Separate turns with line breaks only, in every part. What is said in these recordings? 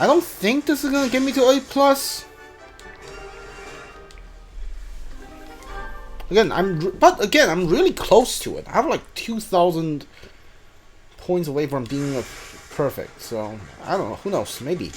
I don't think this is gonna get me to A+. Again, I'm really close to it. I have like 2,000 points away from being perfect. So I don't know. Who knows? Maybe.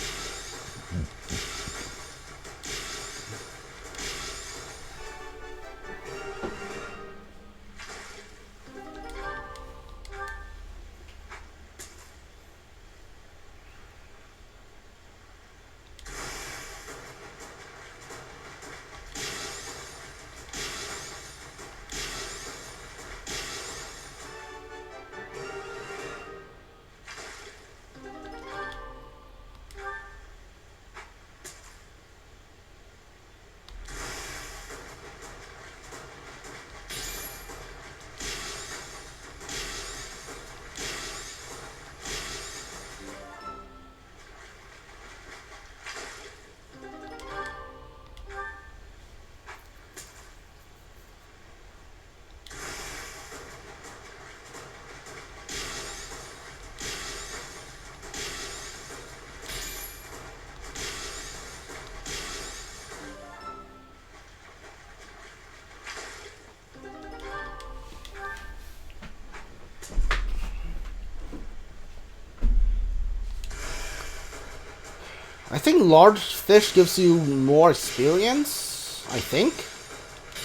I think large fish gives you more experience, I think.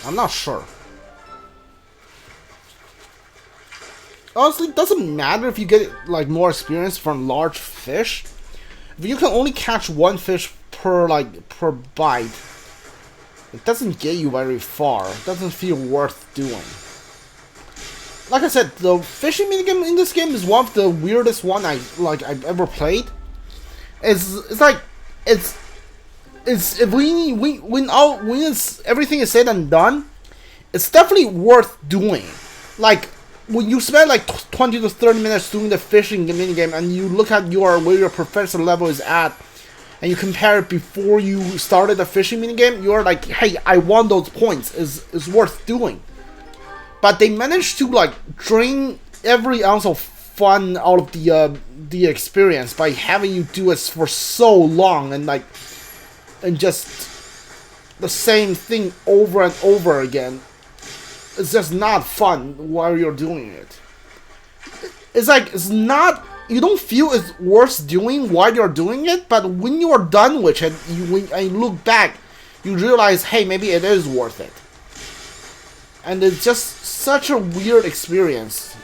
I'm not sure. Honestly, it doesn't matter if you get like more experience from large fish. If you can only catch one fish per bite, it doesn't get you very far. It doesn't feel worth doing. Like I said, the fishing minigame in this game is one of the weirdest one I've ever played. It's when everything is said and done, it's definitely worth doing. Like when you spend like 20 to 30 minutes doing the fishing minigame, and you look at where your professor level is at, and you compare it before you started the fishing minigame, you're like, hey, I won those points. Is worth doing. But they managed to like drain every ounce of fun out of the experience by having you do it for so long and just the same thing over and over again. It's just not fun while you're doing it. It's not, you don't feel it's worth doing while you're doing it, but when you're done with it, when you look back, you realize, hey, maybe it is worth it. And it's just such a weird experience.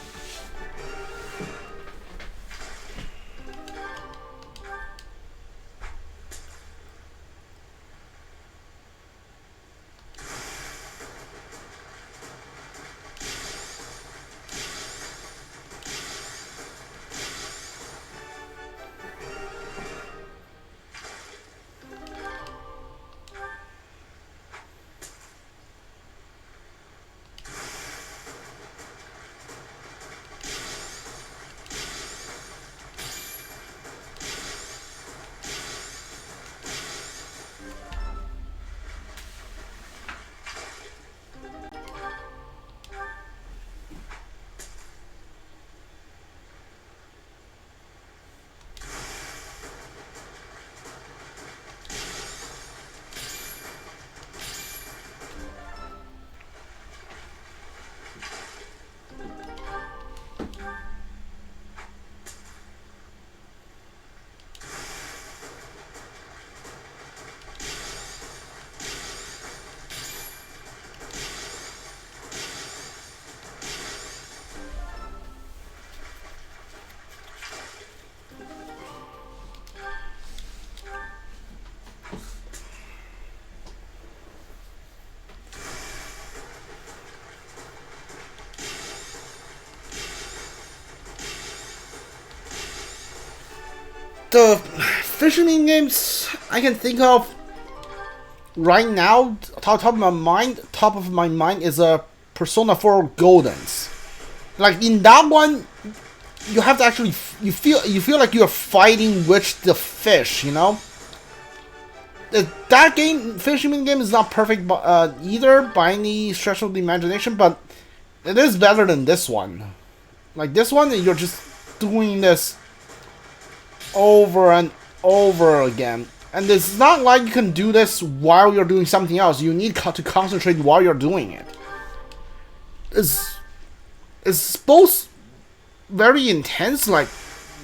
The fishing games I can think of right now, top of my mind is a Persona 4 Goldens. Like in that one, you have to actually you feel like you're fighting with the fish, you know. That game, fishing game, is not perfect either by any stretch of the imagination, but it is better than this one. Like this one, you're just doing this over and over again. And it's not like you can do this while you're doing something else. You need to concentrate while you're doing it. It's both very intense, like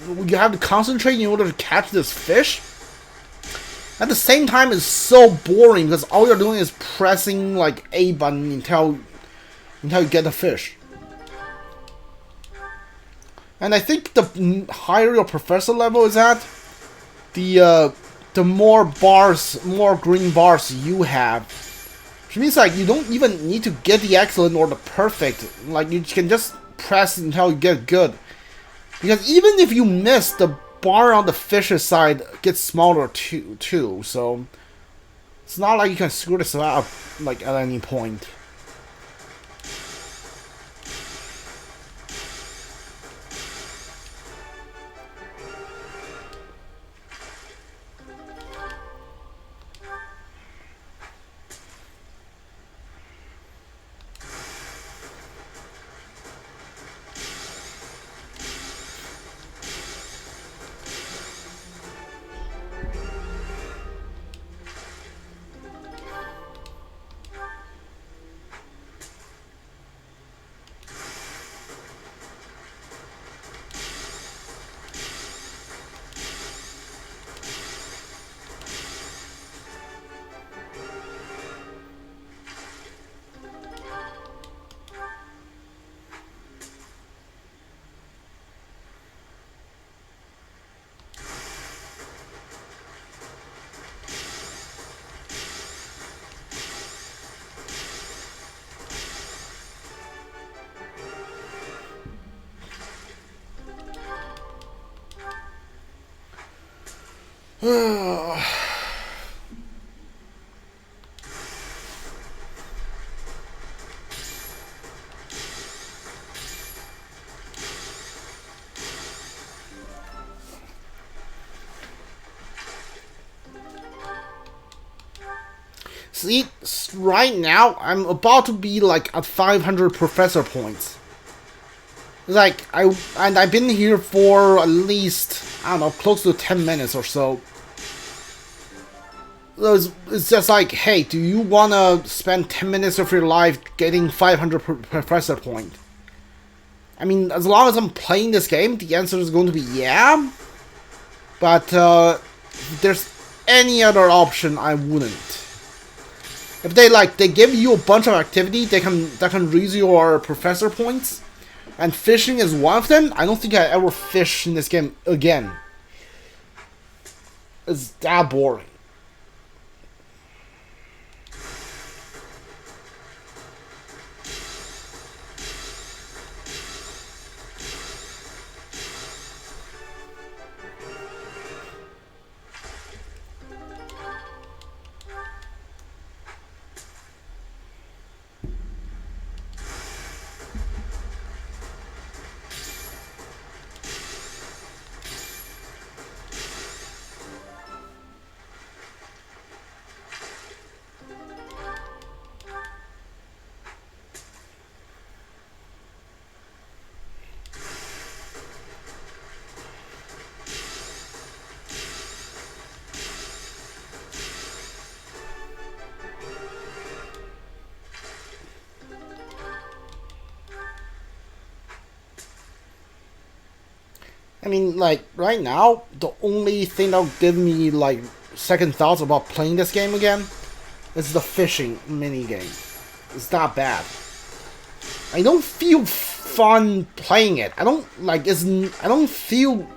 you have to concentrate in order to catch this fish. At the same time, it's so boring because all you're doing is pressing like A button until you get the fish. And I think the higher your professor level is at, the more bars, more green bars you have. Which means like you don't even need to get the excellent or the perfect. Like you can just press until you get good. Because even if you miss, the bar on the fish's side gets smaller too. So it's not like you can screw this up like at any point. See, right now I'm about to be like at 500 professor points. Like I've been here for at least, I don't know, close to 10 minutes or so. It's just like, hey, do you wanna spend 10 minutes of your life getting 500 professor point? I mean, as long as I'm playing this game, the answer is going to be yeah. But if there's any other option, I wouldn't. If they give you a bunch of activity that can raise your professor points, and fishing is one of them, I don't think I ever fish in this game again. It's that boring. I mean, like, right now, the only thing that'll give me, like, second thoughts about playing this game again is the fishing minigame. It's not bad. I don't feel fun playing it. I don't feel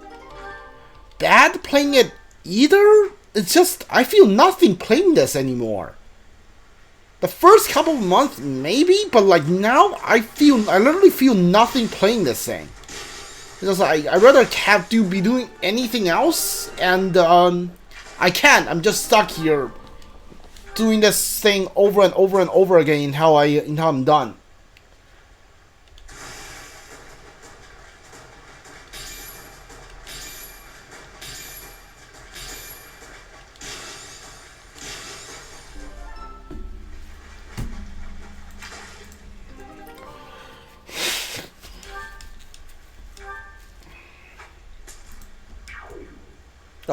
bad playing it either. It's just, I feel nothing playing this anymore. The first couple of months, maybe, but, like, now, I literally feel nothing playing this thing. Because I'd rather be doing anything else, and I can't. I'm just stuck here doing this thing over and over and over again until I'm done.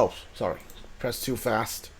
Oh, sorry. Pressed too fast.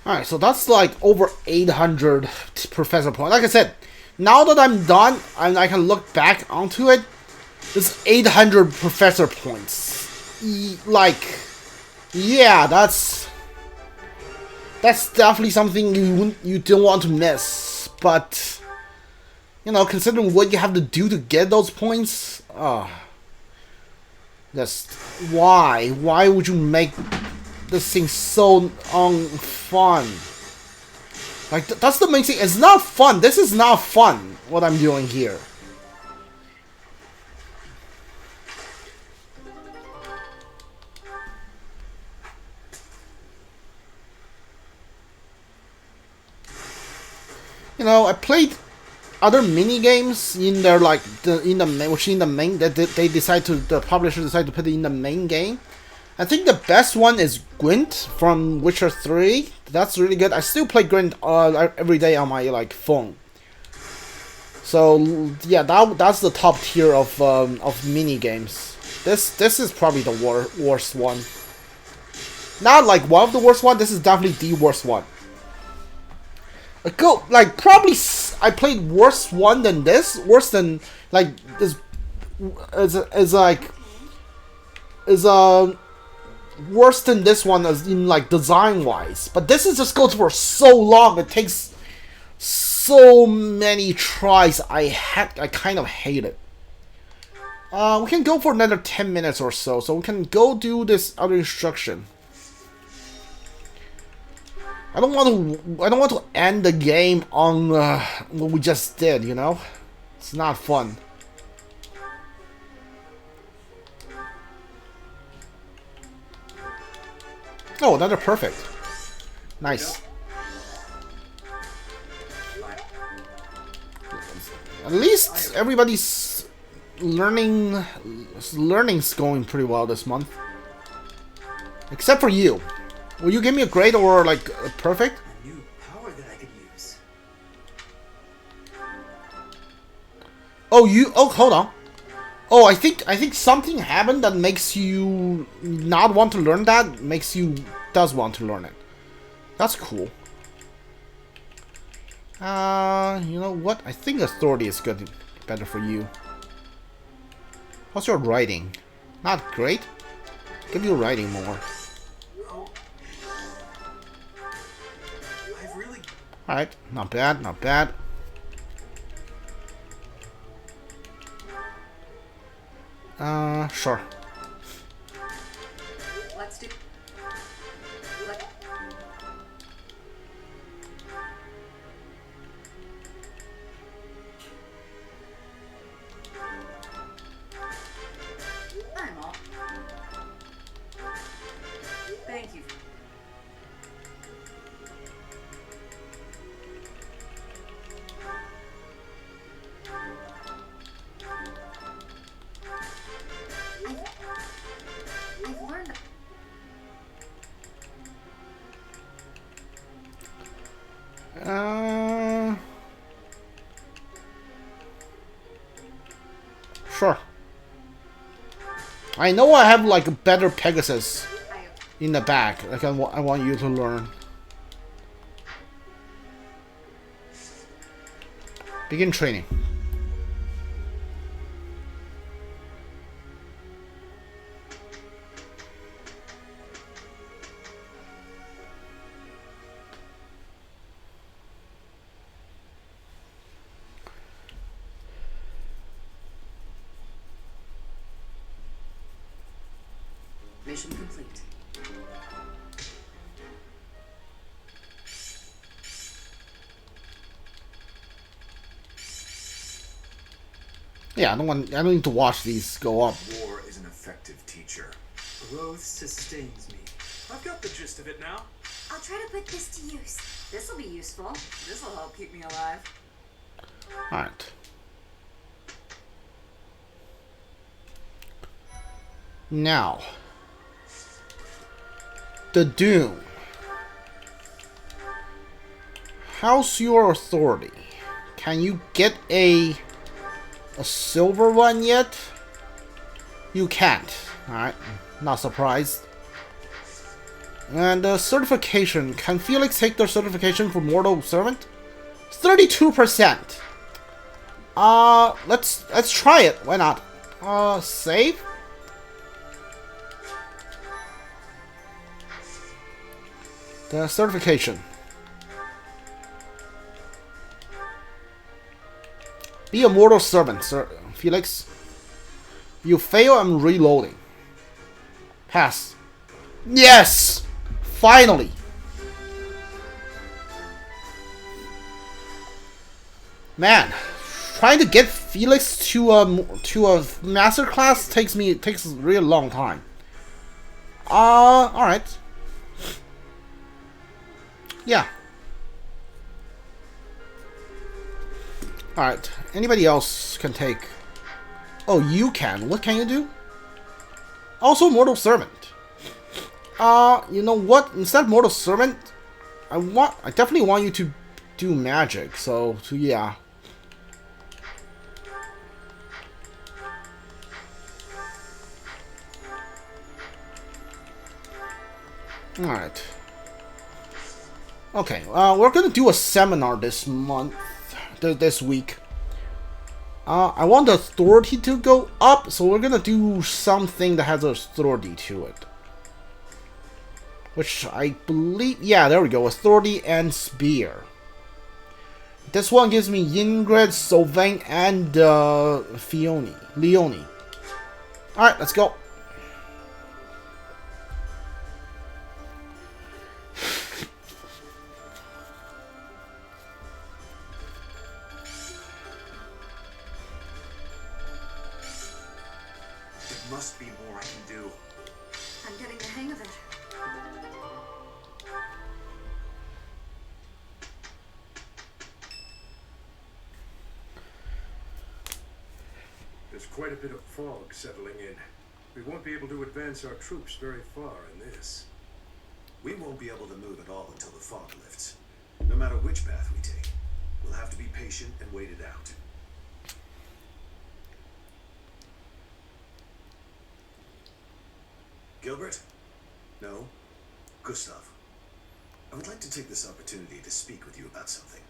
Alright, so that's like over 800 professor points. Like I said, now that I'm done and I can look back onto it, it's 800 professor points. Like, yeah, that's definitely something you don't want to miss. But, you know, considering what you have to do to get those points, just why would you make this thing so unfun? Like, that's the main thing. It's not fun. This is not fun, what I'm doing here. You know, I played other mini games in their like the main that they decide to, the publisher decide to put it in the main game. I think the best one is Gwent from Witcher 3. That's really good. I still play Gwent every day on my like phone. So yeah, that's the top tier of mini games. This is probably the worst one. Not like one of the worst one. This is definitely the worst one. Like probably I played worse one than this. Worse than like this is worse than this one as in like design wise. But this is just goes for so long. It takes so many tries. I kind of hate it. We can go for another 10 minutes or so, so we can go do this other instruction. I don't want to end the game on what we just did, you know? It's not fun. Oh, another perfect. Nice. At least everybody's learning's going pretty well this month. Except for you. Will you give me a grade or like a perfect?
A new power that I could use.
Oh, hold on. Oh, I think something happened that makes you not want to learn that, makes you does want to learn it. That's cool. You know what? I think authority is good, better for you. How's your writing? Not great. Give you writing more.
Oh. I've really...
Alright, not bad, not bad. Sure.
Let's do... I'm all. Thank you. I've learned that.
Sure. I know I have like a better Pegasus in the back. Like I want you to learn. Begin training.
Mission complete.
Yeah, I don't need to watch these go up.
War is an effective teacher.
Growth sustains me.
I've got the gist of it now.
I'll try to put this to use.
This'll be useful. This'll help keep me alive.
Alright. Now. The Doom. How's your authority? Can you get a silver one yet? You can't. Alright. Not surprised. And certification. Can Felix take their certification for Mortal Servant? 32%. Let's try it. Why not? Save. The certification. Be a mortal servant, sir. Felix. You fail, I'm reloading. Pass. Yes! Finally! Man, trying to get Felix to a master class takes a really long time. Alright. Yeah. Alright. Anybody else can take... Oh, you can. What can you do? Also Mortal Servant. You know what? Instead of Mortal Servant, I definitely want you to do magic. So yeah. Alright. Okay, we're gonna do a seminar this month, this week. I want the authority to go up, so we're gonna do something that has authority to it. Which I believe, yeah, there we go, authority and spear. This one gives me Ingrid, Savant, and Leone. Alright, let's go.
There must be more I can do.
I'm getting the hang of it.
There's quite a bit of fog settling in. We won't be able to advance our troops very far in this.
We won't be able to move at all until the fog lifts. No matter which path we take, we'll have to be patient and wait it out. Gilbert? No? Gustav. I would like to take this opportunity to speak with you about something.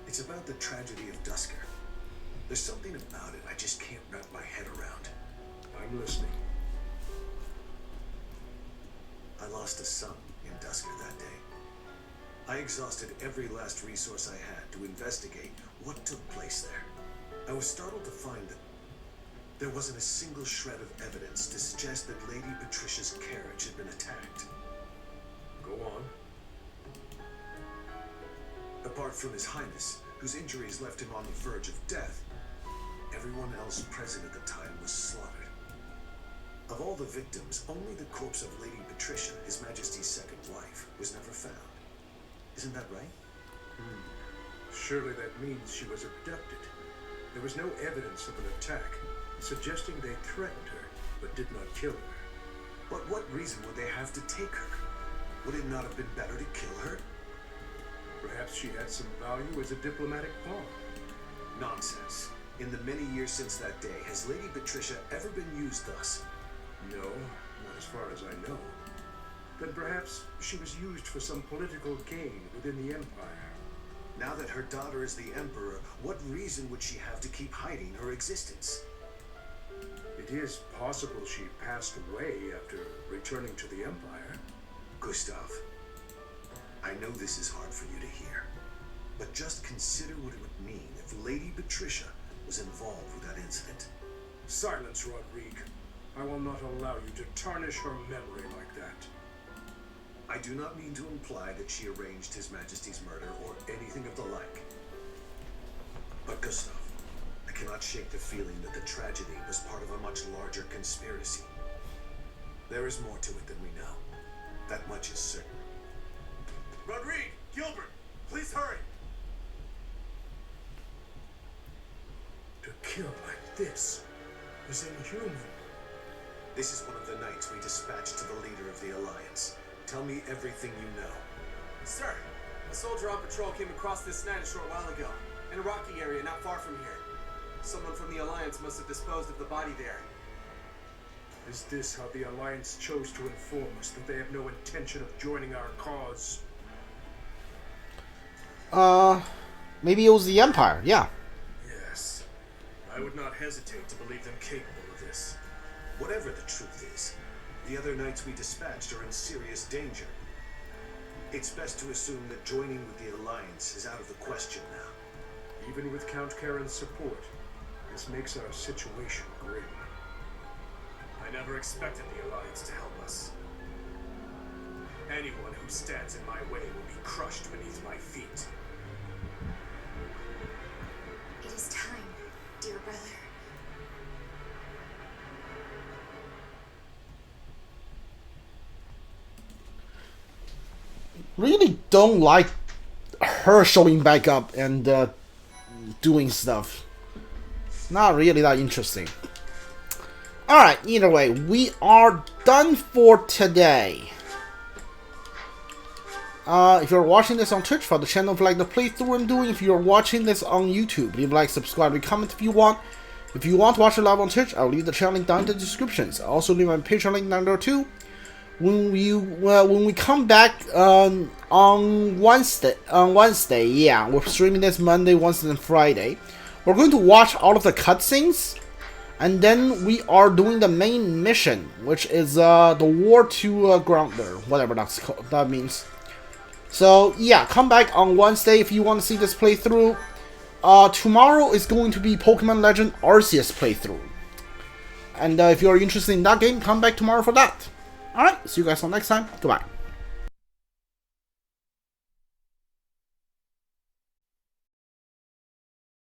It's about the tragedy of Dusker. There's something about it I just can't wrap my head around.
I'm listening.
I lost a son in Dusker that day. I exhausted every last resource I had to investigate what took place there. I was startled to find that there wasn't a single shred of evidence to suggest that Lady Patricia's carriage had been attacked.
Go on.
Apart from His Highness, whose injuries left him on the verge of death, everyone else present at the time was slaughtered. Of all the victims, only the corpse of Lady Patricia, His Majesty's second wife, was never found. Isn't that right?
Surely that means she was abducted. There was no evidence of an attack, suggesting they threatened her, but did not kill her.
But what reason would they have to take her? Would it not have been better to kill her?
Perhaps she had some value as a diplomatic pawn.
Nonsense. In the many years since that day, has Lady Patricia ever been used thus?
No, not as far as I know. Then perhaps she was used for some political gain within the Empire.
Now that her daughter is the Emperor, what reason would she have to keep hiding her existence?
It is possible she passed away after returning to the Empire.
Gustav, I know this is hard for you to hear, but just consider what it would mean if Lady Patricia was involved with that incident.
Silence, Rodrigue. I will not allow you to tarnish her memory like that.
I do not mean to imply that she arranged His Majesty's murder or anything of the like. But Gustav, I cannot shake the feeling that the tragedy was part of a much larger conspiracy. There is more to it than we know. That much is certain.
Rodrigue! Gilbert! Please hurry! To kill like this is inhuman.
This is one of the knights we dispatched to the leader of the Alliance. Tell me everything you know.
Sir, a soldier on patrol came across this night a short while ago, in a rocky area not far from here. Someone from the Alliance must have disposed of the body there.
Is this how the Alliance chose to inform us that they have no intention of joining our cause?
Maybe it was the Empire, yeah.
Yes. I would not hesitate to believe them capable of this.
Whatever the truth is, the other knights we dispatched are in serious danger. It's best to assume that joining with the Alliance is out of the question now.
Even with Count Karen's support, this makes our situation grim. I never expected the Alliance to help us. Anyone who stands in my way will be crushed beneath my feet.
It is time, dear brother.
Really don't like her showing back up and doing stuff. Not really that interesting. Alright, either way, we are done for today. If you're watching this on Twitch, for the channel, if you like the playthrough I'm doing. If you're watching this on YouTube, leave a like, subscribe, and comment if you want. If you want to watch it live on Twitch, I'll leave the channel link down in the descriptions. I'll also leave my Patreon link down there too. When we come back on Wednesday, yeah, we're streaming this Monday, Wednesday, and Friday. We're going to watch all of the cutscenes, and then we are doing the main mission, which is the War to Grounder, whatever that means. So yeah, come back on Wednesday if you want to see this playthrough. Tomorrow is going to be Pokemon Legend Arceus playthrough. And if you're interested in that game, come back tomorrow for that. Alright, see you guys all next time. Goodbye.